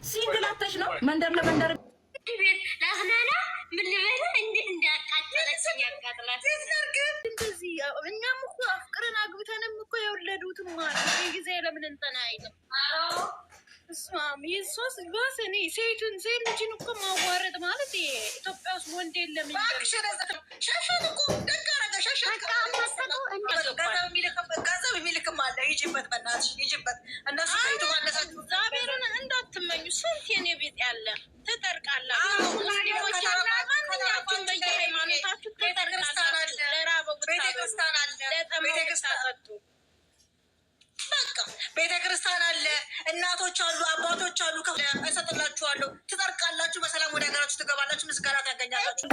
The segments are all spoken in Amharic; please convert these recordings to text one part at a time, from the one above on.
ሲንግላተሽ ነው መንደር ለመንደር ቤት ላዝናና ምን ልበላ እንዴት እንዳቃጠለችኝ ያቃጥላት። እንደዚህ እኛም እኮ አፍቅረን አግብተንም እኮ የወለዱትም ማለት ይህ ጊዜ ለምን እንጠና አይልም። እሷም የሷስ ባስ እኔ ሴት ልጅን እኮ ማዋረድ ማለት ኢትዮጵያ ውስጥ ወንድ የለም። ሻሻት እኮ ደጋረገ ሻሻት ገንዘብ የሚልክም አለ። ይጅበት በናትሽ ይጅበት። እነሱ እግዚአብሔርን እንዳትመኙ። ስንት የኔ ቤት ያለ ትጠርቃላችሁ። ሙስሊሞች ማንኛችሁም በየሃይማኖታችሁ ትጠርቃላችሁ። ለራበው ቤተክርስቲያን አለ፣ ለጠመቁ በቃ ቤተክርስቲያን አለ፣ እናቶች አሉ፣ አባቶች አሉ። እሰጥላችኋለሁ፣ ትጠርቃላችሁ፣ በሰላም ወደ ሀገራችሁ ትገባላችሁ፣ ምስጋና ታገኛላችሁ።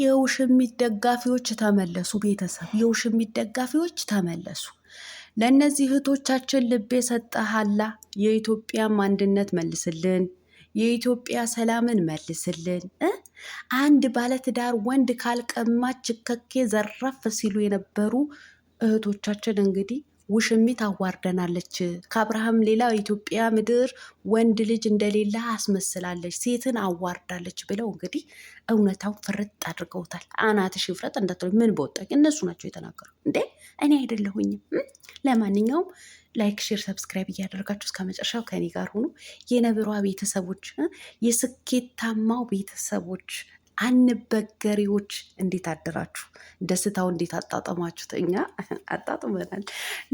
የውሽሚት ደጋፊዎች ተመለሱ። ቤተሰብ የውሽሚት ደጋፊዎች ተመለሱ። ለእነዚህ እህቶቻችን ልብ የሰጠሃላ የኢትዮጵያም አንድነት መልስልን፣ የኢትዮጵያ ሰላምን መልስልን። አንድ ባለትዳር ወንድ ካልቀማች ከኬ ዘረፍ ሲሉ የነበሩ እህቶቻችን እንግዲህ ውሽሚት አዋርደናለች፣ ከአብርሃም ሌላ ኢትዮጵያ ምድር ወንድ ልጅ እንደሌለ አስመስላለች፣ ሴትን አዋርዳለች ብለው እንግዲህ እውነታውን ፍርጥ አድርገውታል። አናትሽ ይፍረጥ እንዳትሉ ምን በወጣኝ። እነሱ ናቸው የተናገሩ እንዴ፣ እኔ አይደለሁኝም። ለማንኛውም ላይክ፣ ሼር፣ ሰብስክራይብ እያደረጋችሁ እስከ መጨረሻው ከኔ ጋር ሆኑ። የነብሯ ቤተሰቦች፣ የስኬታማው ቤተሰቦች፣ አንበገሪዎች እንዴት አደራችሁ? ደስታው እንዴት አጣጠማችሁት? እኛ አጣጥመናል።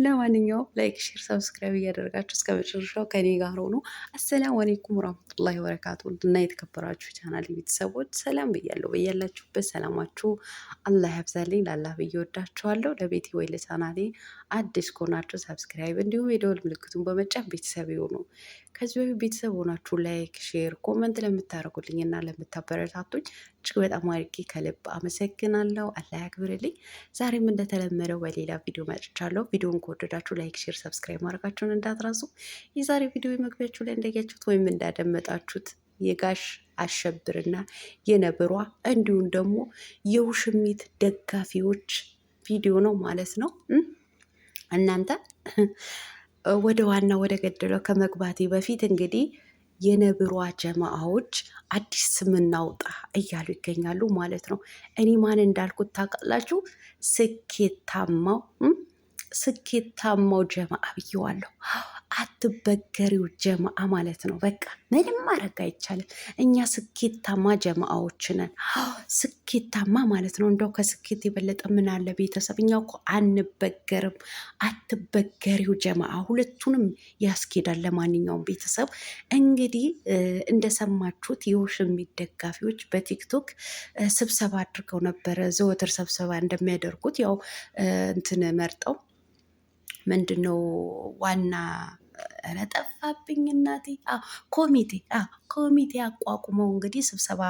ለማንኛውም ላይክ፣ ሼር፣ ሰብስክራይብ እያደረጋችሁ እስከ መጨረሻው ከኔ ጋር ሆኖ አሰላሙ አለይኩም ወራህመቱላሂ ወበረካቱ እና የተከበራችሁ ቻናል ቤተሰቦች ሰላም ብያለሁ። በያላችሁበት ሰላማችሁ አላህ ያብዛልኝ። ላላህ ብዬ ወዳችኋለሁ። ለቤቴ ወይ ለቻናሌ አዲስ ከሆናችሁ ሰብስክራይብ እንዲሁም የደወል ምልክቱን በመጫን ቤተሰብ ይሁኑ። ከዚህ በፊት ቤተሰብ ሆናችሁ ላይክ፣ ሼር፣ ኮመንት ለምታደርጉልኝ እና ለምታበረታቱኝ እጅግ በጣም አድርጌ ከልብ አመሰግናለሁ። አላህ ያክብርልኝ። ዛሬም እንደተለመደው በሌላ ቪዲዮ መጥቻለሁ። ቪዲዮን ከወደዳችሁ ላይክ፣ ሼር፣ ሰብስክራይብ ማድረጋችሁን እንዳትረሱ። የዛሬ ቪዲዮ መግቢያችሁ ላይ እንዳያችሁት ወይም እንዳደመጣችሁት የጋሽ አሸብርና የነብሯ እንዲሁም ደግሞ የውሽሚት ደጋፊዎች ቪዲዮ ነው ማለት ነው። እናንተ ወደ ዋና ወደ ገደለው ከመግባቴ በፊት እንግዲህ የነብሯ ጀማአዎች አዲስ ስም እናውጣ እያሉ ይገኛሉ ማለት ነው። እኔ ማን እንዳልኩት ታውቃላችሁ? ስኬታማው ጀማአ ብዬዋለሁ። አትበገሪው ጀማአ ማለት ነው። በቃ ምንም ማድረግ አይቻልም። እኛ ስኬታማ ጀማአዎች ነን። ስኬታማ ማለት ነው። እንደው ከስኬት የበለጠ ምን አለ ቤተሰብ? እኛ እኮ አንበገርም። አትበገሪው ጀማአ ሁለቱንም ያስኬዳል። ለማንኛውም ቤተሰብ እንግዲህ እንደሰማችሁት የውሽሚት ደጋፊዎች በቲክቶክ ስብሰባ አድርገው ነበረ። ዘወትር ስብሰባ እንደሚያደርጉት ያው እንትን መርጠው ምንድነው ዋና ረጠፋብኝ እናቴ ኮሚቴ አቋቁመው እንግዲህ ስብሰባ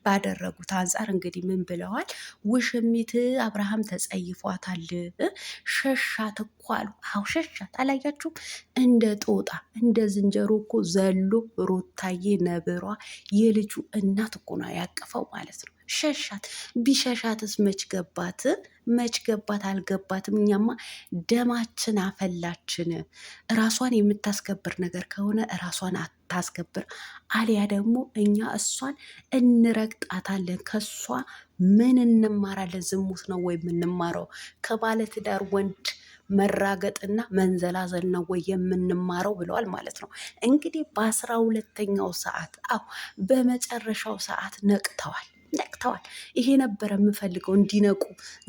ባደረጉት አንጻር እንግዲህ ምን ብለዋል? ውሽሚት አብርሃም ተጸይፏታል፣ ሸሻት እኮ አሉ። አዎ ሸሻት። አላያችሁም? እንደ ጦጣ እንደ ዝንጀሮ እኮ ዘሎ ሩታዬ ነብሯ የልጁ እናት እኮ ነው ያቀፈው ማለት ነው። ሸሻት። ቢሸሻትስ መች ገባት? አልገባትም። እኛማ ደማችን አፈላችን። ራሷን የምታስከብር ነገር ከሆነ ራሷን አታስከብር፣ አሊያ ደግሞ እኛ እሷን እንረግጣታለን። ከሷ ምን እንማራለን? ዝሙት ነው ወይ የምንማረው? ከባለትዳር ወንድ መራገጥና መንዘላዘል ነው ወይ የምንማረው? ብለዋል ማለት ነው። እንግዲህ በ12ኛው ሰዓት በመጨረሻው ሰዓት ነቅተዋል። ይሄ ነበረ የምፈልገው፣ እንዲነቁ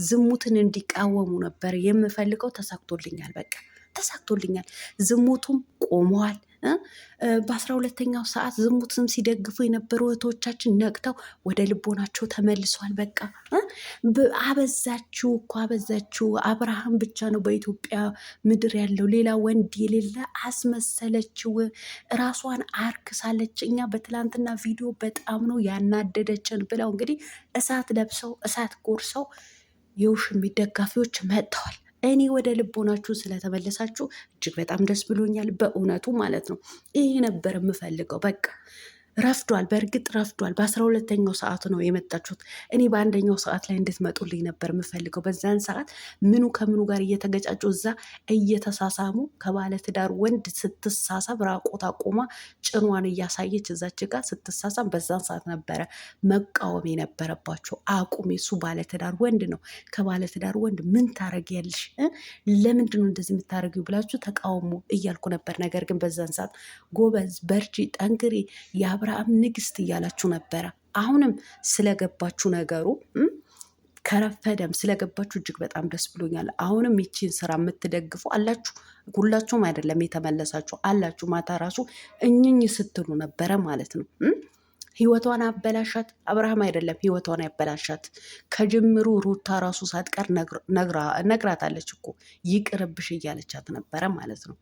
ዝሙትን እንዲቃወሙ ነበር የምፈልገው። ተሳክቶልኛል። በቃ ተሳክቶልኛል። ዝሙቱም ቆመዋል። በ12ኛው ሰዓት ዝሙትም ሲደግፉ የነበሩ እህቶቻችን ነቅተው ወደ ልቦናቸው ተመልሷል። በቃ አበዛችሁ እኮ አበዛችሁ። አብርሃም ብቻ ነው በኢትዮጵያ ምድር ያለው፣ ሌላ ወንድ የሌለ አስመሰለችው። ራሷን አርክሳለች። እኛ በትላንትና ቪዲዮ በጣም ነው ያናደደችን ብለው እንግዲህ እሳት ለብሰው እሳት ጎርሰው የውሽሚት ደጋፊዎች መጥተዋል። እኔ ወደ ልቦናችሁ ስለተመለሳችሁ እጅግ በጣም ደስ ብሎኛል። በእውነቱ ማለት ነው። ይሄ ነበር የምፈልገው። በቃ ረፍዷል። በእርግጥ ረፍዷል። በ12ኛው ሰዓቱ ነው የመጣችሁት። እኔ በአንደኛው ሰዓት ላይ እንድትመጡልኝ ነበር የምፈልገው። በዛን ሰዓት ምኑ ከምኑ ጋር እየተገጫጩ እዛ እየተሳሳሙ ከባለትዳር ወንድ ስትሳሳብ ራቆት አቆማ ጭኗን እያሳየች እዛች ጋር ስትሳሳም በዛን ሰዓት ነበረ መቃወም የነበረባቸው። አቁም፣ የሱ ባለትዳር ወንድ ነው። ከባለትዳር ወንድ ምን ታረጊያለሽ? ለምንድን ነው እንደዚህ የምታደርጊው ብላችሁ ተቃውሞ እያልኩ ነበር። ነገር ግን በዛን ሰዓት ጎበዝ፣ በርቺ፣ ጠንክሪ የአብርሃም ንግስት እያላችሁ ነበረ። አሁንም ስለገባችሁ ነገሩ ከረፈደም ስለገባችሁ እጅግ በጣም ደስ ብሎኛል። አሁንም ይቺን ስራ የምትደግፉ አላችሁ፣ ሁላችሁም አይደለም የተመለሳችሁ አላችሁ። ማታ ራሱ እኝኝ ስትሉ ነበረ ማለት ነው። ህይወቷን አበላሻት አብርሃም አይደለም ህይወቷን ያበላሻት። ከጅምሩ ሩታ ራሱ ሳትቀር ነግራታለች እኮ ይቅርብሽ እያለቻት ነበረ ማለት ነው።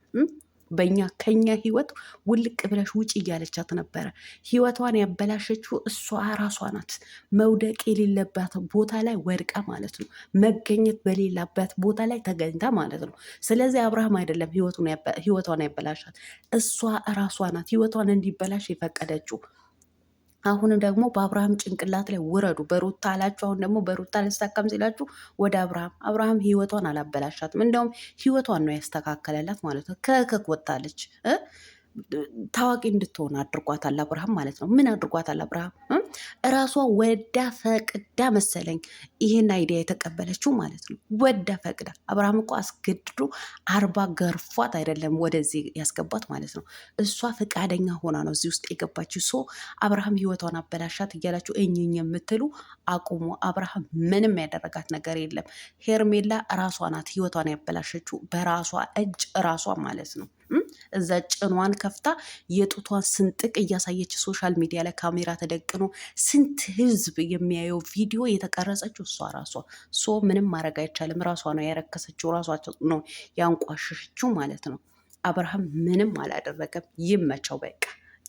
ከኛ ህይወት ውልቅ ብለሽ ውጭ እያለቻት ነበረ። ህይወቷን ያበላሸችው እሷ ራሷ ናት። መውደቅ የሌለባት ቦታ ላይ ወድቃ ማለት ነው። መገኘት በሌላበት ቦታ ላይ ተገኝታ ማለት ነው። ስለዚህ አብርሃም አይደለም ህይወቷን ያበላሻት፣ እሷ ራሷ ናት ህይወቷን እንዲበላሽ የፈቀደችው። አሁን ደግሞ በአብርሃም ጭንቅላት ላይ ውረዱ። በሩታ አላችሁ፣ አሁን ደግሞ በሩታ ልሳካም ሲላችሁ ወደ አብርሃም ህይወቷን አላበላሻትም። እንደውም ህይወቷን ነው ያስተካከለላት ማለት ነው። ከከክ ወጣለች። ታዋቂ እንድትሆን አድርጓታል አብርሃም ማለት ነው። ምን አድርጓታል አብርሃም? እራሷ ወዳ ፈቅዳ መሰለኝ ይህን አይዲያ የተቀበለችው ማለት ነው። ወዳ ፈቅዳ። አብርሃም እኮ አስገድዶ 40 ገርፏት አይደለም ወደዚህ ያስገባት ማለት ነው። እሷ ፈቃደኛ ሆና ነው እዚህ ውስጥ የገባችው። ሶ አብርሃም ህይወቷን አበላሻት እያላችሁ እኝኝ የምትሉ አቁሙ። አብርሃም ምንም ያደረጋት ነገር የለም። ሄርሜላ ራሷ ናት ህይወቷን ያበላሸችው በራሷ እጅ ራሷ ማለት ነው። እዛ ጭኗን ከፍታ የጡቷን ስንጥቅ እያሳየች ሶሻል ሚዲያ ላይ ካሜራ ተደቅኖ ስንት ህዝብ የሚያየው ቪዲዮ የተቀረጸችው እሷ ራሷ። ሶ ምንም ማድረግ አይቻልም። ራሷ ነው ያረከሰችው፣ ራሷ ነው ያንቋሸሸችው ማለት ነው። አብርሃም ምንም አላደረገም። ይመቸው፣ በቃ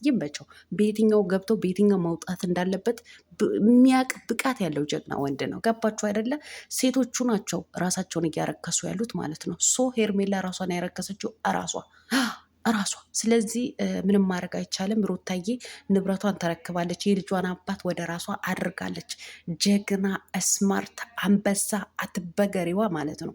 ይመቸው። በየትኛው ገብቶ በየትኛው መውጣት እንዳለበት የሚያቅ ብቃት ያለው ጀግና ወንድ ነው። ገባችሁ አይደለ? ሴቶቹ ናቸው ራሳቸውን እያረከሱ ያሉት ማለት ነው። ሶ ሄርሜላ ራሷን ያረከሰችው ራሷ። ስለዚህ ምንም ማድረግ አይቻልም። ሩታዬ ንብረቷን ተረክባለች። የልጇን አባት ወደ ራሷ አድርጋለች። ጀግና ስማርት አንበሳ አትበገሪዋ ማለት ነው።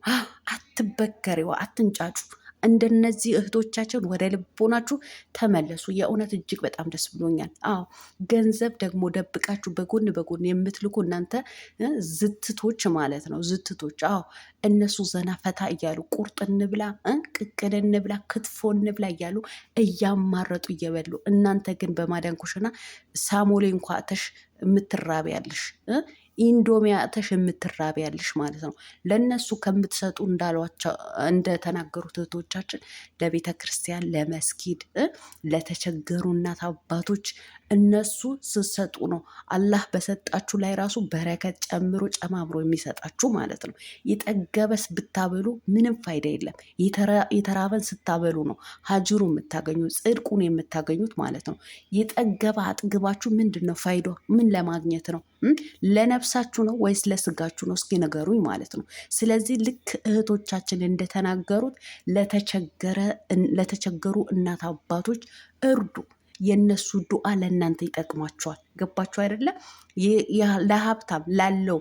አትበገሪዋ፣ አትንጫጩ። እንደነዚህ እህቶቻችን ወደ ልቦናችሁ ተመለሱ። የእውነት እጅግ በጣም ደስ ብሎኛል። አዎ ገንዘብ ደግሞ ደብቃችሁ በጎን የምትልኩ እናንተ ዝትቶች ማለት ነው። ዝትቶች። አዎ እነሱ ዘና ፈታ እያሉ ቁርጥ እንብላ፣ ቅቅል እንብላ፣ ክትፎ እንብላ እያሉ እያማረጡ እየበሉ፣ እናንተ ግን በማዳን ኩሽና ሳሞሌ እንኳ ተሽ የምትራቢ ያለሽ ኢንዶሚያተሽ የምትራቢ ያለሽ ማለት ነው። ለእነሱ ከምትሰጡ እንዳሏቸው እንደተናገሩት እህቶቻችን ለቤተ ክርስቲያን፣ ለመስጊድ፣ ለተቸገሩ እናት አባቶች እነሱ ስትሰጡ ነው አላህ በሰጣችሁ ላይ ራሱ በረከት ጨምሮ ጨማምሮ የሚሰጣችሁ ማለት ነው። የጠገበስ ብታበሉ ምንም ፋይዳ የለም። የተራበን ስታበሉ ነው ሀጅሩ የምታገኙት፣ ጽድቁን የምታገኙት ማለት ነው። የጠገበ አጥግባችሁ ምንድን ነው ፋይዳ? ምን ለማግኘት ነው? ለነፍሳችሁ ነው ወይስ ለስጋችሁ ነው? እስኪ ነገሩኝ ማለት ነው። ስለዚህ ልክ እህቶቻችን እንደተናገሩት ለተቸገሩ እናት አባቶች እርዱ። የነሱ ዱዓ ለእናንተ ይጠቅማቸዋል። ገባችሁ አይደለም? ለሀብታም ላለው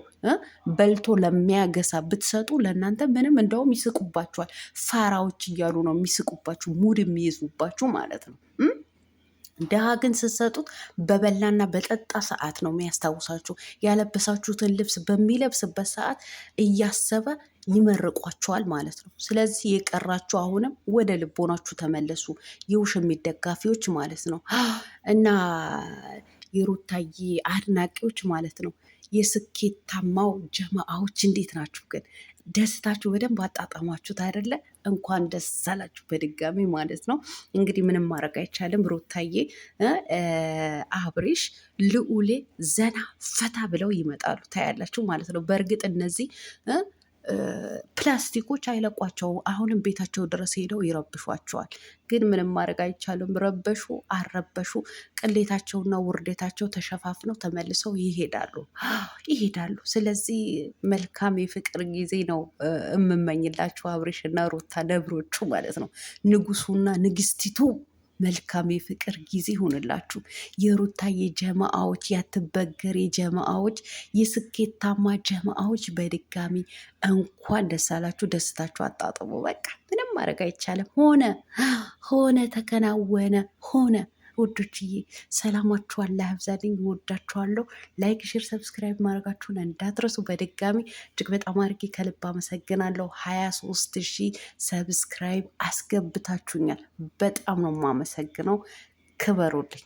በልቶ ለሚያገሳ ብትሰጡ ለእናንተ ምንም፣ እንደውም ይስቁባችኋል። ፋራዎች እያሉ ነው የሚስቁባችሁ፣ ሙድ የሚይዙባችሁ ማለት ነው። ድሃ ግን ስትሰጡት በበላና በጠጣ ሰዓት ነው የሚያስታውሳችሁ። ያለበሳችሁትን ልብስ በሚለብስበት ሰዓት እያሰበ ይመርቋቸዋል ማለት ነው። ስለዚህ የቀራችሁ አሁንም ወደ ልቦናችሁ ተመለሱ፣ የውሽሚት ደጋፊዎች ማለት ነው። እና የሩታዬ አድናቂዎች ማለት ነው። የስኬታማው ጀማአዎች እንዴት ናችሁ ግን? ደስታችሁ በደንብ አጣጣማችሁት አይደለ? እንኳን ደስ አላችሁ በድጋሚ ማለት ነው። እንግዲህ ምንም ማድረግ አይቻልም። ሩታዬ፣ አብሬሽ፣ ልዑሌ ዘና ፈታ ብለው ይመጣሉ ታያላችሁ ማለት ነው። በእርግጥ እነዚህ ፕላስቲኮች አይለቋቸውም። አሁንም ቤታቸው ድረስ ሄደው ይረብሿቸዋል። ግን ምንም ማድረግ አይቻልም። ረበሹ አረበሹ ቅሌታቸውና ውርደታቸው ተሸፋፍነው ተመልሰው ይሄዳሉ። ስለዚህ መልካም የፍቅር ጊዜ ነው የምመኝላችሁ አብሬሽና ሩታ ነብሮቹ ማለት ነው። ንጉሱና ንግስቲቱ መልካም የፍቅር ጊዜ ይሁንላችሁ። የሩታዬ ጀማአዎች፣ ያትበገሬ ጀማአዎች፣ የስኬታማ ጀማአዎች በድጋሚ እንኳን ደስ አላችሁ። ደስታችሁ አጣጥሙ። በቃ ምንም ማድረግ አይቻልም። ሆነ ተከናወነ ሆነ። ውዶችዬ ሰላማችሁ አላህ ያብዛልኝ። እወዳችኋለሁ። ላይክ፣ ሼር፣ ሰብስክራይብ ማድረጋችሁን እንዳትረሱ። በድጋሚ እጅግ በጣም አድርጌ ከልብ አመሰግናለሁ። 23,000 ሰብስክራይብ አስገብታችሁኛል። በጣም ነው የማመሰግነው። ክበሩልኝ።